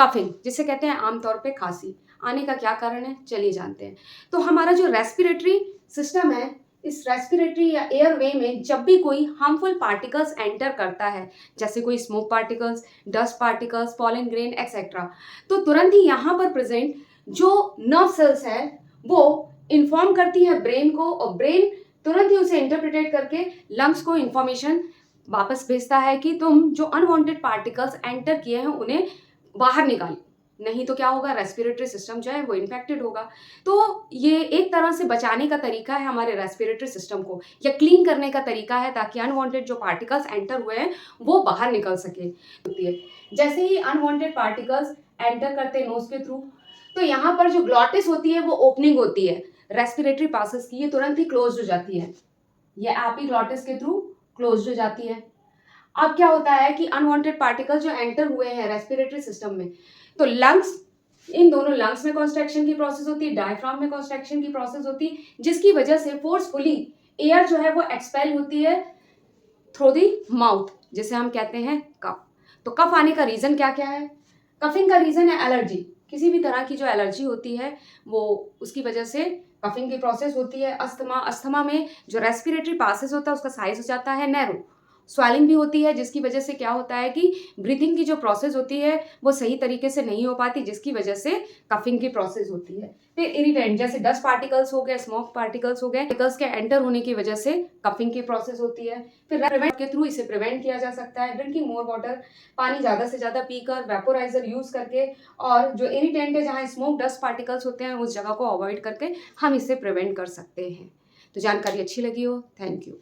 Coughing, जिसे कहते हैं आमतौर पे खांसी, आने का क्या कारण है चलिए जानते हैं। तो हमारा जो रेस्पिरेटरी सिस्टम है, इस रेस्पिरेटरी या एयरवे में जब भी कोई हार्मफुल पार्टिकल्स एंटर करता है, जैसे कोई smoke particles, dust particles, pollen grain etcetera, तो तुरंत ही यहाँ पर प्रेजेंट जो नर्व सेल्स है वो इन्फॉर्म करती है ब्रेन को, और ब्रेन तुरंत ही उसे इंटरप्रिटेट करके लंग्स को इंफॉर्मेशन वापस भेजता है कि तुम जो अनवांटेड पार्टिकल्स एंटर किए हैं उन्हें बाहर निकालो, नहीं तो क्या होगा, रेस्पिरेटरी सिस्टम जो है वो इन्फेक्टेड होगा। तो ये एक तरह से बचाने का तरीका है हमारे रेस्पिरेटरी सिस्टम को, या क्लीन करने का तरीका है, ताकि अनवांटेड जो पार्टिकल्स एंटर हुए हैं वो बाहर निकल सके। जैसे ही अनवांटेड पार्टिकल्स एंटर करते हैं नोज के थ्रू, तो यहाँ पर जो ग्लॉटिस होती है वो ओपनिंग होती है रेस्पिरेटरी पासेस की, ये तुरंत ही क्लोज हो जाती है, ये एपिग्लॉटिस के थ्रू क्लोज हो जाती है। अब क्या होता है कि अनवांटेड पार्टिकल जो एंटर हुए हैं रेस्पिरेटरी सिस्टम में, तो लंग्स, इन दोनों लंग्स में कॉन्स्ट्रक्शन की प्रोसेस होती है, डायफ्राम में कॉन्स्ट्रक्शन की प्रोसेस होती है, जिसकी वजह से फोर्सफुली एयर जो है वो एक्सपेल होती है थ्रू दी माउथ, जिसे हम कहते हैं कफ। तो कफ आने का रीजन क्या क्या है? कफिंग का रीजन है एलर्जी, किसी भी तरह की जो एलर्जी होती है वो उसकी वजह से कफिंग की प्रोसेस होती है। अस्थमा, अस्थमा में जो रेस्पिरेटरी पासेस होता है उसका साइज हो जाता है नैरो, स्वेलिंग भी होती है, जिसकी वजह से क्या होता है कि ब्रीथिंग की जो प्रोसेस होती है वो सही तरीके से नहीं हो पाती, जिसकी वजह से कफिंग की प्रोसेस होती है। फिर इरिटेंट, जैसे डस्ट पार्टिकल्स हो गए, स्मोक पार्टिकल्स हो गए, पार्टिकल्स के एंटर होने की वजह से कफिंग की प्रोसेस होती है। फिर प्रिवेंट के थ्रू इसे प्रिवेंट किया जा सकता है, ड्रिंकिंग मोर वाटर, पानी ज़्यादा से ज़्यादा पीकर, वेपोराइजर यूज़ करके, और जो इरिटेंट है जहाँ स्मोक डस्ट पार्टिकल्स होते हैं उस जगह को अवॉइड करके हम इसे प्रिवेंट कर सकते हैं। तो जानकारी अच्छी लगी हो, थैंक यू।